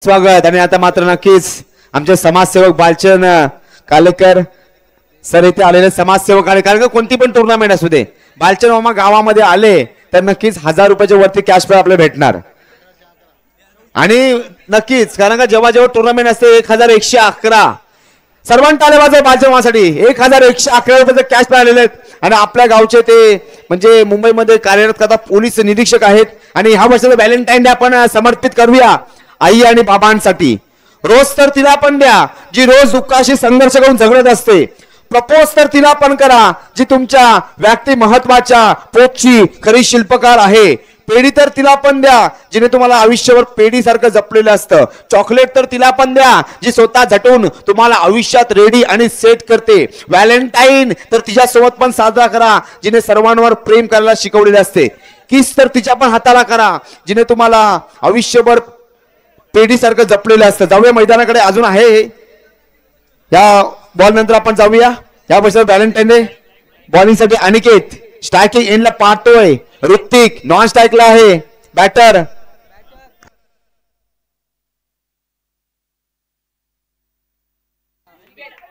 स्वागत. आणि आता मात्र नक्कीच आमचे समाजसेवक बालचंद कालेकर सर इथे आलेले समाजसेवक आहे. कारण कोणती पण टुर्नामेंट असू दे, बालचंद मामा गावामध्ये आले तर नक्कीच 1000 रुपयाच्या वरती कॅश प्राइज आपल्याला भेटणार. आणि नक्कीच कारण का जेव्हा जेव्हा टुर्नामेंट असते 1111 सर्वांना टाळ्या वाजवा बालचंद मामासाठी. 1111 रुपयाचे कॅश प्राइज आलेले आहेत. आणि आपल्या गावचे ते म्हणजे मुंबईमध्ये कार्यरत करता पोलीस निरीक्षक आहेत. आणि ह्या वर्षाचा व्हॅलेंटाईन डे आपण समर्पित करूया आई आणि बाबांसाठी. रोज तर तिला पण द्या जी रोज दुःखाशी संघर्ष करून झगडत असते. प्रपोज तर तिला पण करा जी तुमच्या व्यक्ती महत्वाच्या पोटची खरी शिल्पकार आहे. पेढी तर तिला पण द्या जिने तुम्हाला आयुष्यभर पेढीसारखं जपलेलं असतं. चॉकलेट तर तिला पण द्या जी स्वतः झटून तुम्हाला आयुष्यात रेडी आणि सेट करते. व्हॅलेंटाईन तर तिच्यासोबत पण साजरा करा जिने सर्वांवर प्रेम करायला शिकवलेले असते. किस तर तिच्या पण हाताला करा जिने तुम्हाला आयुष्यभर पेढी सारखं जपलेलं असतं. जाऊया मैदानाकडे, अजून आहे या बॉल नंतर आपण जाऊया. या वर्षात व्हॅलेंटाईन डे बॉलिंग साठी अनिकेत, स्ट्रायकिंग एंडला पाहतोय ऋतिक, नॉन स्ट्राईकला आहे बॅटर.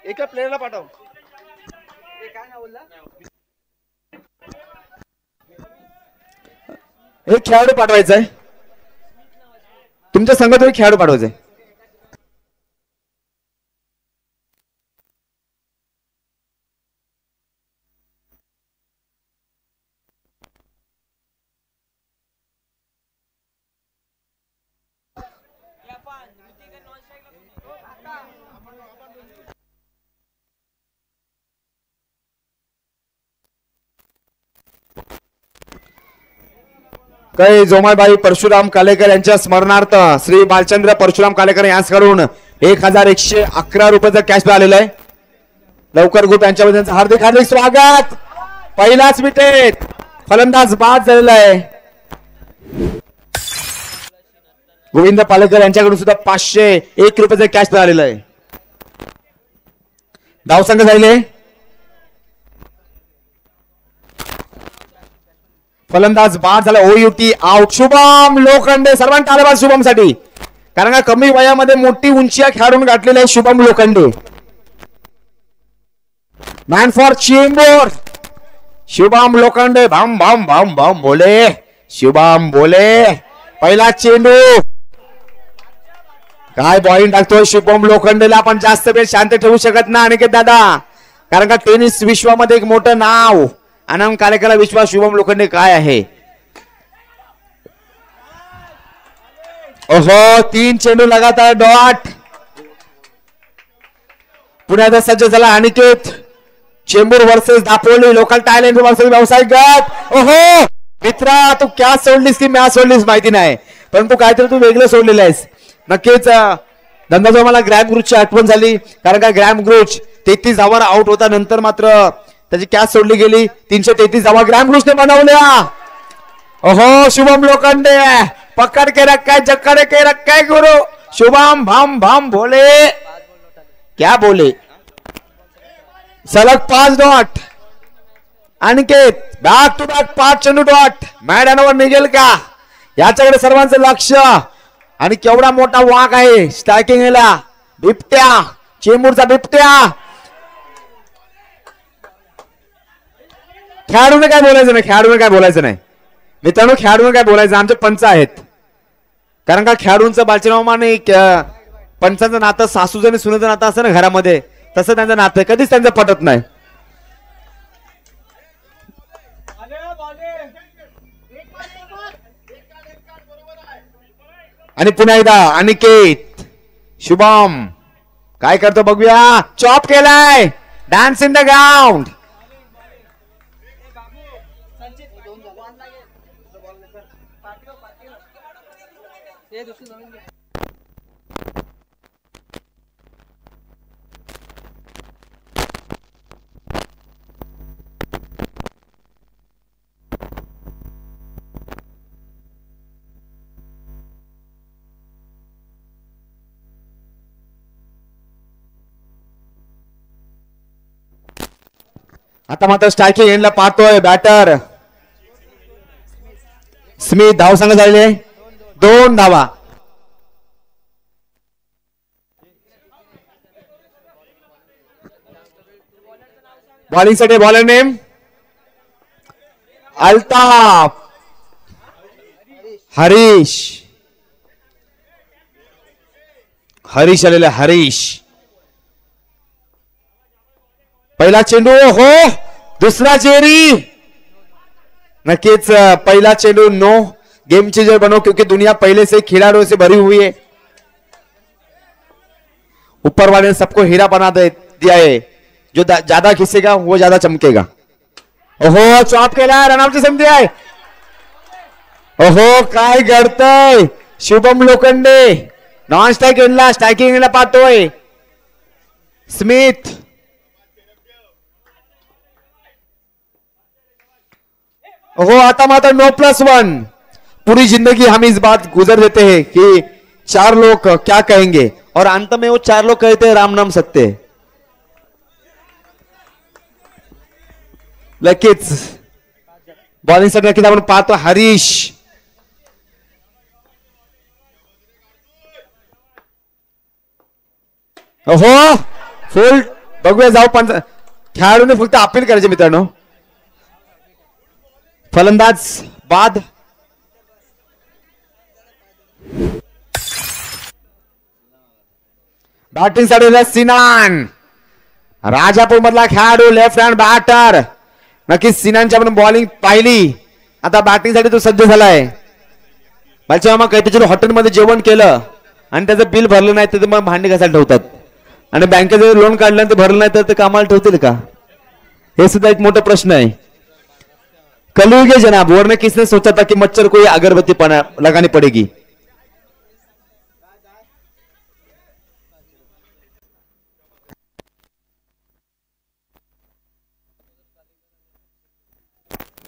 एका प्लेयरला पाठव. एक खेळाडू पाठवायचा आहे तुमच्या संघात, एक खेळाडू पाठवायचा. कै जोमाबाई परशुराम कालेकर यांच्या स्मरणार्थ श्री बालचंद्र परशुराम कालेकर यांच्याकडून 1111 रुपयाचा कॅश आलेला आहे. लवकर ग्रुप यांच्यामध्ये हार्दिक हार्दिक स्वागत. पहिलाच विकेट, फलंदाज बाद झालेला आहे. गोविंद पालेकर यांच्याकडून सुद्धा 501 रुपयाचा कॅश आलेला आहे. धावसंख्या झाले, फलंदाज बाद झाला. ओयुटी आउट. शुभम लोखंडे, सर्वांना टाळ्या शुभम साठी. कारण का कमी वयामध्ये मोठी उंची खेळून गाठलेले आहे शुभम लोखंडे. Man for Chembur Shubham Lokhande. भाम भाम भाम भाम बोले शुभम बोले. पहिला चेंडू, काय बॉलिंग टाकतोय शुभम लोखंडेला. आपण जास्त वेळ शांत ठेवू शकत ना अनिकेत दादा, कारण का टेनिस विश्वामध्ये एक मोठं नाव अनाम कालेकरला विश्वास शुभम लोखंडे काय आहे. ओहो, 3 चेंडू लगातार डॉट. पुण्यात सज्ज झाला Aniket. Chembur versus Dapoli, local talent versus व्यावसायिक गट. ओहो मित्रा, तू क्या सोडलीस की मॅच सोडलीस माहिती नाही, परंतु काहीतरी तू वेगळं सोडलेलं आहेस. नक्कीच धंदा मला ग्रॅम ग्रुचची आठवण झाली, कारण का ग्रॅम ग्रुच 33 धावांवर आउट होता. नंतर मात्र त्याची कॅच सोडली गेली. 333 धावा ग्रॅम ग्रुचने बनवल्या. ओहो शुभम लोखंडे, पकड के रखा है, जकड़ के रखा है गुरु. शुभम भाम भाम बोले, क्या बोले. सलग 5 dot. Aniket back to back 5 चेंडू डॉट. मैदानावर निघेल का याच्याकडे सर्वांचं लक्ष. आणि केवढा मोठा वाक आहे स्ट्रायकिंग याला. बिबट्या, चेंबूरचा बिबट्या. खेळाडूने काय बोलायचं नाही, खेळाडूने काय बोलायचं नाही मित्रांनो, खेळाडूने काय बोलायचं. आमचे पंच आहेत, कारण का खेळाडूंचं बालचनामाने पंचांचं नातं सासूचं आणि सुनेचं नातं असं ना घरामध्ये, तसं त्यांचं नातं कधीच त्यांचं पटत नाही. आणि पुन्हा एकदा अनिकेत. शुभम काय करतो बघूया. चॉप केलाय, डान्स इन द ग्राउंड. आता मात्र स्ट्रायकिंग एंडला पाहतोय बॅटर स्मिथ. धावसंख्या झालेले 2 धावा. बॉलिंग साठी बॉलर नेम अल्ताफ हरीश. हरीश आलेला हरीश. पहिला चेंडू हो दुसरा चेरी. नक्कीच पहिला चेंडू नो गेम चेंजर बनो क्योंकि दुनिया पहले से खिलाड़ियों से भरी हुई है. ऊपर वाले ने सबको हीरा बना दिया है. जो ज्यादा खिसेगा वो ज्यादा चमकेगा. ओहो चॉप केला रनआउटची संधी आहे. ओहो काय घडतंय. शुभम लोखंडे नॉन स्ट्राइक एंडला स्ट्रायकिंग एंडला पाहतोय. स्मिथ ओहो आता मात्र नो+1. पूरी जिंदगी हम इस बात गुजर देते हैं कि 4 लोग क्या कहेंगे और अंत में वो 4 लोग कहते हैं राम नाम सत्य. लगेच बॉलिंग साठी नक्कीच आपण पाहतो हरीश. ओहो फुल बघूया जाऊ. पण खेळाडूने फक्त अपील करायचे मित्रांनो. फलंदाज बाद. बॅटिंग साठी सिनान राजापूर मधला खेळाडू लेफ्ट हँड बॅटर. नक्कीच सिनानची आपण बॉलिंग पाहिली. आता बॅटिंग साठी तो सज्ज झालाय. माझ्या मामा काहीतरी हॉटेलमध्ये जेवण केलं आणि त्याचं बिल भरलं नाही तर मग भांडी कसायला ठेवतात. आणि बँकेत लोन काढलं ते भरलं नाही तर ते कामाला ठेवतील का. हे सुद्धा एक मोठा प्रश्न आहे. कलयुग है जनाब. वरने किसने सोचा था कि मच्छर को ये अगरबत्ती लगानी पड़ेगी.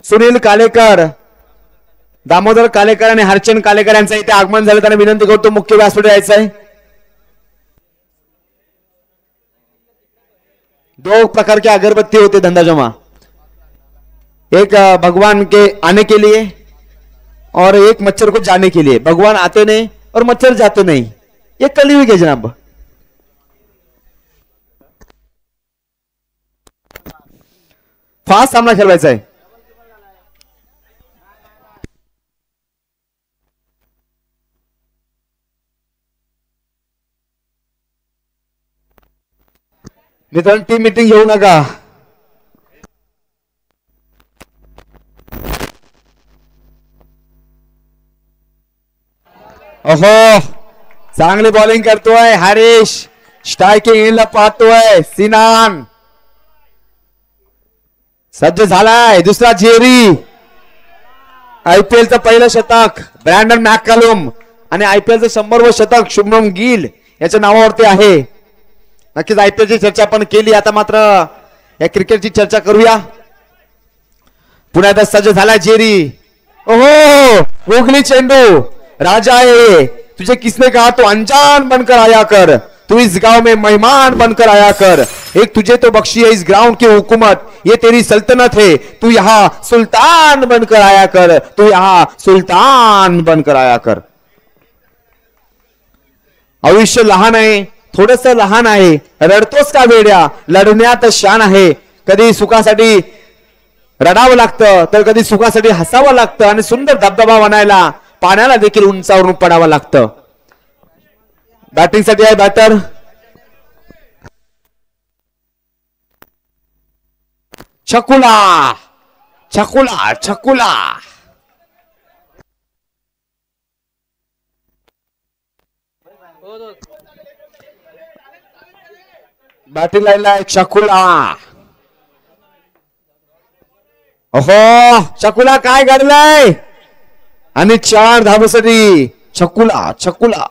सुनील कालेकर दामोदर कालेकर आणि हरचंद कालेकर यांचं इथे आगमन झालं. त्यांना विनंती करतो मुख्य व्यासपीठावर यायचं आहे. 2 प्रकार की अगरबत्ती होते धंधा जमा. एक भगवान के आने के लिए और एक मच्छर को जाने के लिए. भगवान आते नहीं और मच्छर जाते नहीं. ये कलयुग है जनाब. फास्ट सामना खेळवायचा आहे. मित्रांनो टीम मीटिंग घेऊ नका. ओहो चांगली बॉलिंग करतोय हरीश. स्ट्रायकिंग पाहतोय सिनान. सज्ज झालाय दुसरा जेरी. आयपीएलचं पहिलं शतक ब्रँडन मॅकलम आणि आयपीएलचं 100व शतक शुभमन गिल याच्या नावावरती आहे. नक्कीच आयपीएलची चर्चा आपण केली. आता मात्र या क्रिकेटची चर्चा करूया. पुन्हा एकदा सज्ज झाला जेरी. ओहो उगली चेंडू. राजा है तुझे किसने कहा तो अनजान बनकर आया कर. तू इस गांव में मेहमान बनकर आया कर. एक तुझे तो बख्शी है इस ग्राउंड की हुकूमत. ये तेरी सल्तनत है. तू यहां सुल्तान बनकर आया कर. तू यहां सुल्तान बनकर आया कर. आयुष्य लहान आहे. थोडस लहान आहे. रडतोस का वेड्या. लढण्यात शान आहे. कधी सुखासाठी रडावं लागतं तर कधी सुखासाठी हसावं लागतं. आणि सुंदर धबधबा बनायला पाण्याला देखील उंचावरून पडावं लागतं. बॅटिंग साठी आहे बॅटर छकुला. छकुला छकुला बॅटिंग लाईनला एक छकुला. ओहो छकुला काय घडलंय. आणि 4 धावांसाठी छकुला छकुला.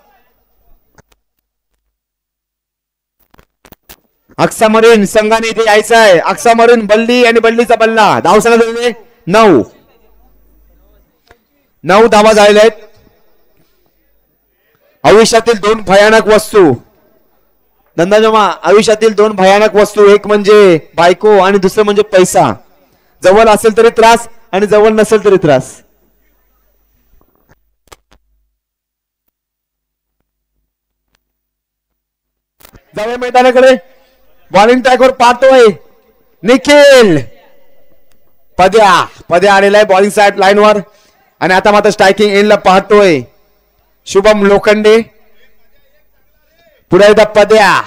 अक्सामरीन संघाने इथे यायचं आहे. अक्सामरीन बल्ली आणि बल्लीचा बल्ला. धावसंख्या झालेले 9. 9 धावा झालेल्या आहेत. आयुष्यातील 2 भयानक वस्तू धंदाजमा. आयुष्यातील 2 भयानक वस्तू. एक म्हणजे बायको आणि दुसरं म्हणजे पैसा. जवळ असेल तरी त्रास आणि जवळ नसेल तरी त्रास. जाऊया मैदानाकडे. बॉलिंग ट्रॅकवर पाहतोय निखिल पद्या पद्या आलेला आहे बॉलिंग साइड लाईनवर आणि आता मात्र स्ट्रायकिंग एंडला पाहतोय शुभम लोखंडे. पुढे एकदा पद्या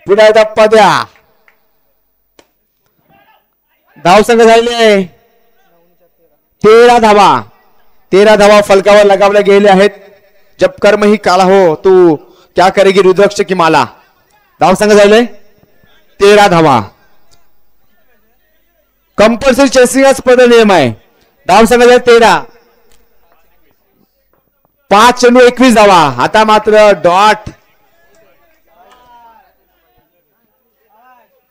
पुढे एकदा पद्या. धाव संघ झालेले 13 धावा 13 धावा फलकावर लगावल्या गेले आहेत. जब कर्म ही काला हो तू क्या करेगी रुद्राक्ष की माला. धाव संघ झाले 13 धावा. कंपल्सरी चेसिंग स्पर्धा नियम आहे. धाव संघ झाले 13. 5 चेंडू 21 धावा. आता मात्र डॉट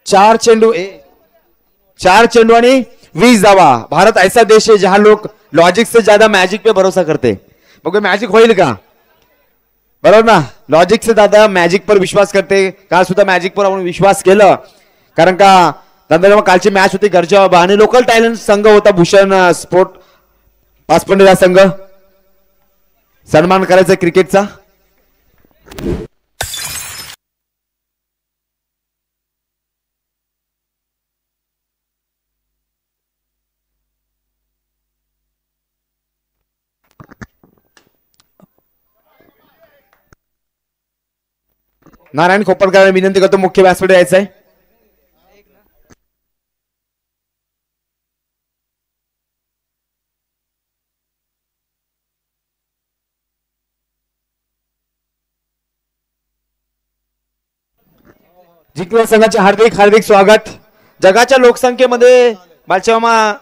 4 चेंडू आणि 20 धावा. भारत ऐसा देश है जहां लोग लॉजिक से ज्यादा मैजिक पे भरोसा करते. बघू मॅजिक होईल का. बरोबर ना. लॉजिक से ज्यादा मॅजिक पर विश्वास करते. काल सुद्धा मॅजिक पर आपण विश्वास केलं कारण का जेव्हा कालची मॅच होती घरच्या आणि लोकल टॅलेंट संघ होता भूषण स्पोर्ट पाचपंडे संघ. सन्मान करायचा क्रिकेटचा. नारायण खोपडकर विनंती करतो मुख्य व्यासपीठावर यायचं आहे. जिंकलेल्या संघाचे हार्दिक हार्दिक स्वागत. जगाच्या लोकसंख्येमध्ये बालचेमा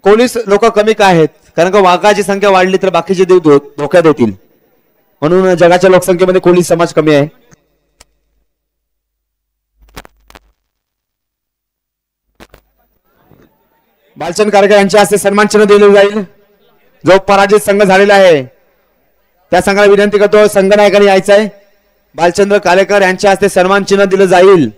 कोणीच लोक कमी का आहेत कारण का वाघाची संख्या वाढली तर बाकीचे देव धोक्यात येतील म्हणून जगाच्या लोकसंख्येमध्ये कोळी समाज कमी आहे. बालचंद कारकर यांच्या हस्ते सन्मान चिन्ह दिले जाईल. जो पराजित संघ झालेला आहे त्या संघाला विनंती करतो संघनायकाने यायचं आहे. बालचंद्र कालेकर यांच्या हस्ते सन्मान चिन्ह दिलं जाईल.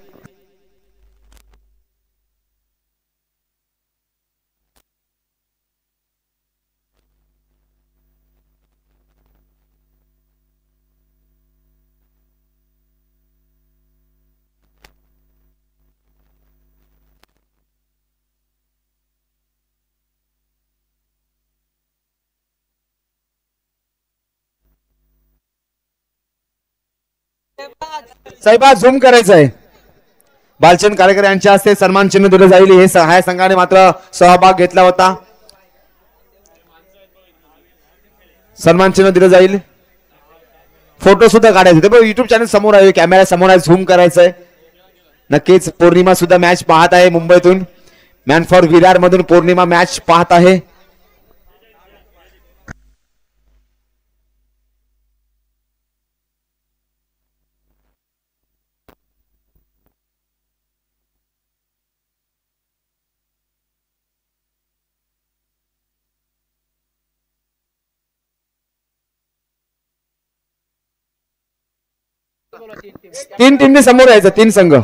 साहेबा झूम करायचं आहे. बालचंद कालेकर यांच्या हस्ते सन्मान चिन्ह दिलं जाईल. हे सहाय्य संघाने मात्र सहभाग घेतला होता. सन्मान चिन्ह दिलं जाईल. फोटो सुद्धा काढायचे ते युट्यूब चॅनल समोर आहे. कॅमेरा समोर आहे. झूम करायचं आहे. नक्कीच पौर्णिमा सुद्धा मॅच पाहत आहे. मुंबईतून मॅन फॉर विरार मधून पौर्णिमा मॅच पाहत आहे. तीन टीमने समोर यायचं. 3 संघ.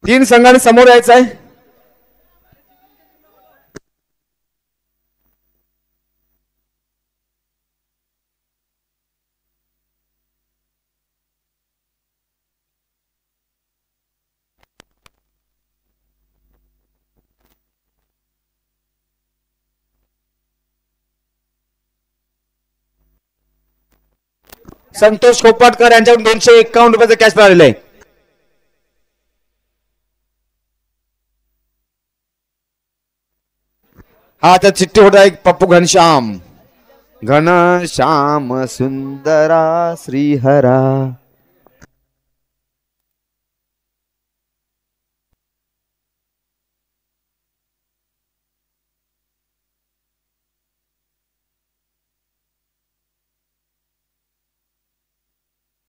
तीन संघाने समोर यायचं आहे. संतोष खोपटकर यांच्याकडून 251 रुपयाचं कॅश मिळालेलं आहे. हा तर चिठ्ठी होता एक पप्पू घनश्याम. घनश्याम सुंदरा श्रीहरा